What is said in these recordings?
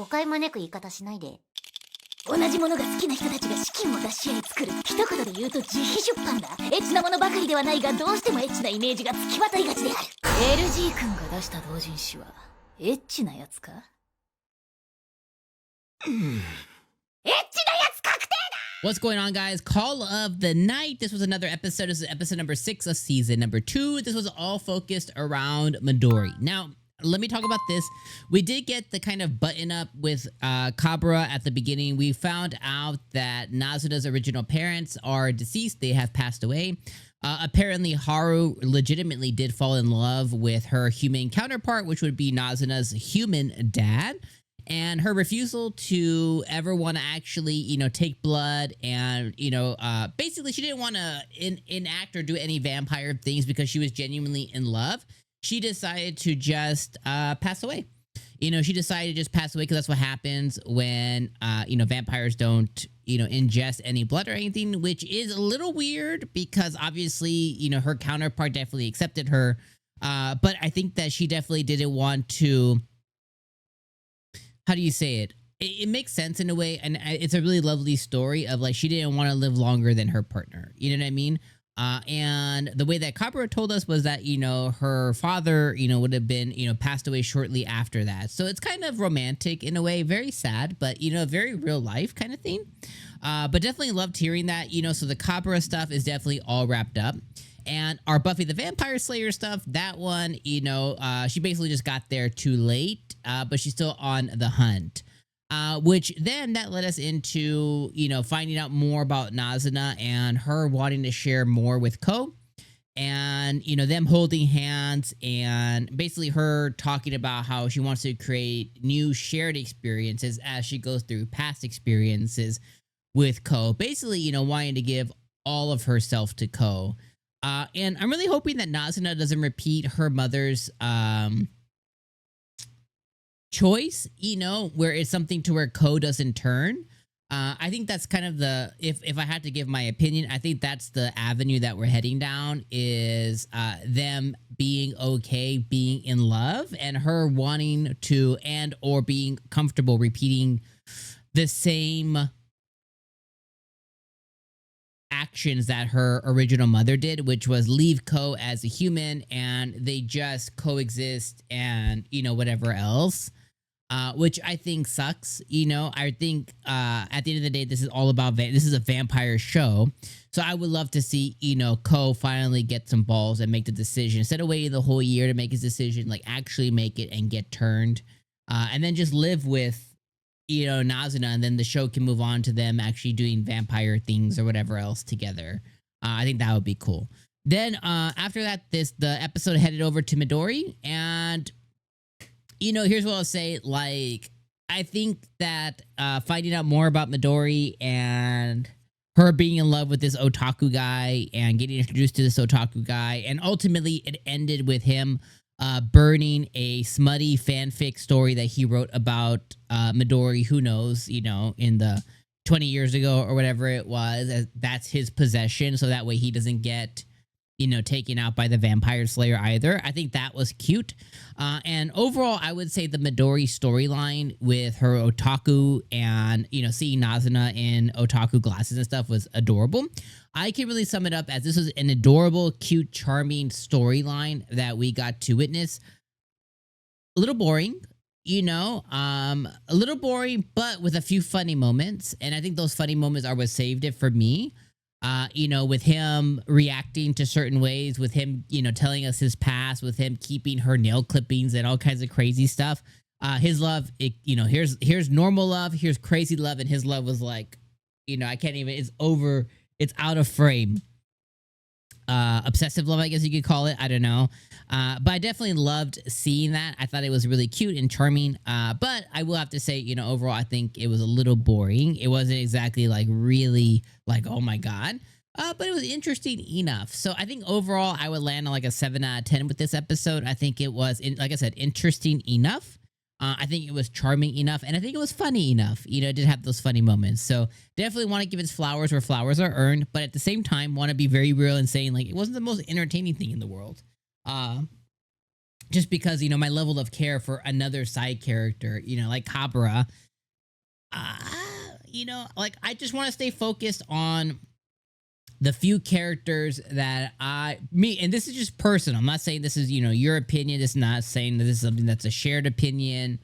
解招く言い方しないで。同じものが好きな人たちが資金を出し合い作る。一言で言うと自費出版だ。エッチなものばかりではないが、どうしてもエッチなイメージがつきまといがちである。LG 君が出した同人誌はエッチなやつか？エッチなやつ確定だ! What's going on, guys? Call of the night. This was another episode. This is episode number 6 of season number 2. This was all focused around Midori. Now, let me talk about this. We did get the kind of button up with Kabura at the beginning. We found out that Nazuna's original parents are deceased. They have passed away. Apparently, Haru legitimately did fall in love with her human counterpart, which would be Nazuna's human dad. And her refusal to ever want to actually, take blood and, basically she didn't want to enact or do any vampire things because she was genuinely in love. She decided to just pass away. She decided to just pass away because that's what happens when, vampires don't, ingest any blood or anything, which is a little weird because obviously, her counterpart definitely accepted her. But I think that she definitely didn't want to, how do you say it? It makes sense in a way. And it's a really lovely story of like, she didn't want to live longer than her partner. You know what I mean? And the way that Kabura told us was that, her father, would have been, passed away shortly after that. So it's kind of romantic in a way, very sad, but, very real life kind of thing. But definitely loved hearing that, so the Kabura stuff is definitely all wrapped up. And our Buffy the Vampire Slayer stuff, that one, she basically just got there too late, but she's still on the hunt. Which then that led us into, finding out more about Nazuna and her wanting to share more with Kou. And, them holding hands and basically her talking about how she wants to create new shared experiences as she goes through past experiences with Kou. Basically, wanting to give all of herself to Kou. And I'm really hoping that Nazuna doesn't repeat her mother's choice, where it's something to where Kou doesn't turn. I think that's kind of the, if I had to give my opinion, I think that's the avenue that we're heading down is them being okay, being in love, and her wanting to and or being comfortable repeating the same actions that her original mother did, which was leave Kou as a human and they just coexist and, whatever else. Which I think sucks. I think at the end of the day, this is all about, this is a vampire show. So I would love to see, Kou finally get some balls and make the decision. Instead of waiting the whole year to make his decision, like actually make it and get turned. And then just live with, Nazuna, and then the show can move on to them actually doing vampire things or whatever else together. I think that would be cool. Then after that, the episode headed over to Midori, and here's what I'll say. Like, I think that finding out more about Midori and her being in love with this otaku guy and getting introduced to this otaku guy, and ultimately it ended with him burning a smutty fanfic story that he wrote about Midori, who knows, in the 20 years ago or whatever it was, as that's his possession. So that way he doesn't get, taken out by the vampire slayer either. I think that was cute. And overall, I would say the Midori storyline with her otaku and, seeing Nazuna in otaku glasses and stuff was adorable. I can really sum it up as this was an adorable, cute, charming storyline that we got to witness. A little boring, a little boring, but with a few funny moments. And I think those funny moments are what saved it for me. With him reacting to certain ways, with him, telling us his past, with him keeping her nail clippings and all kinds of crazy stuff. His love, here's normal love, here's crazy love, and his love was like, I can't even, it's out of frame. Obsessive love, I guess you could call it. I don't know. But I definitely loved seeing that. I thought it was really cute and charming. But I will have to say, overall, I think it was a little boring. It wasn't exactly like really like, oh my God. But it was interesting enough. So I think overall, I would land on like a 7 out of 10 with this episode. I think it was, like I said, interesting enough. I think it was charming enough, and I think it was funny enough. It did have those funny moments. So definitely want to give its flowers where flowers are earned, but at the same time, want to be very real and saying like it wasn't the most entertaining thing in the world. just because, you know, my level of care for another side character, you know, like Kabura, you know, like I just want to stay focused on the few characters that and this is just personal. I'm not saying this is, you know, your opinion. It's not saying that this is something that's a shared opinion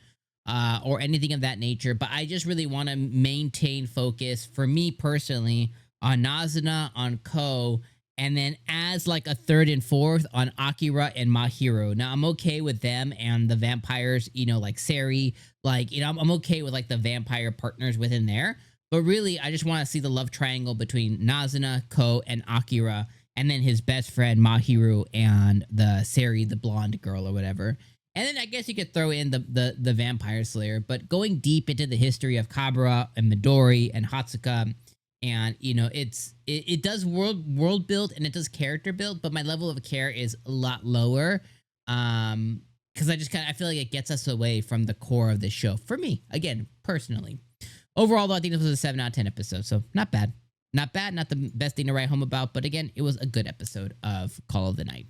or anything of that nature. But I just really want to maintain focus for me personally on Nazuna, on Kou, and then as like a third and fourth on Akira and Mahiro. Now I'm okay with them and the vampires, you know, like Sari, like, you know, I'm okay with like the vampire partners within there. But really, I just want to see the love triangle between Nazuna, Kou, and Akira, and then his best friend Mahiro and the Sari, the blonde girl or whatever. And then I guess you could throw in the vampire slayer. But going deep into the history of Kabura and Midori and Hatsuka, and you know, it does world build and it does character build, but my level of care is a lot lower. Because I feel like it gets us away from the core of the show. For me, again, personally. Overall, though, I think this was a 7 out of 10 episode, so not bad. Not bad, not the best thing to write home about, but again, it was a good episode of Call of the Night.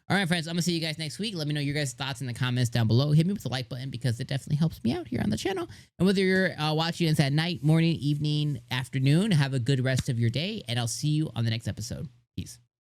All right, friends, I'm going to see you guys next week. Let me know your guys' thoughts in the comments down below. Hit me with the like button because it definitely helps me out here on the channel. And whether you're watching this at night, morning, evening, afternoon, have a good rest of your day, and I'll see you on the next episode. Peace.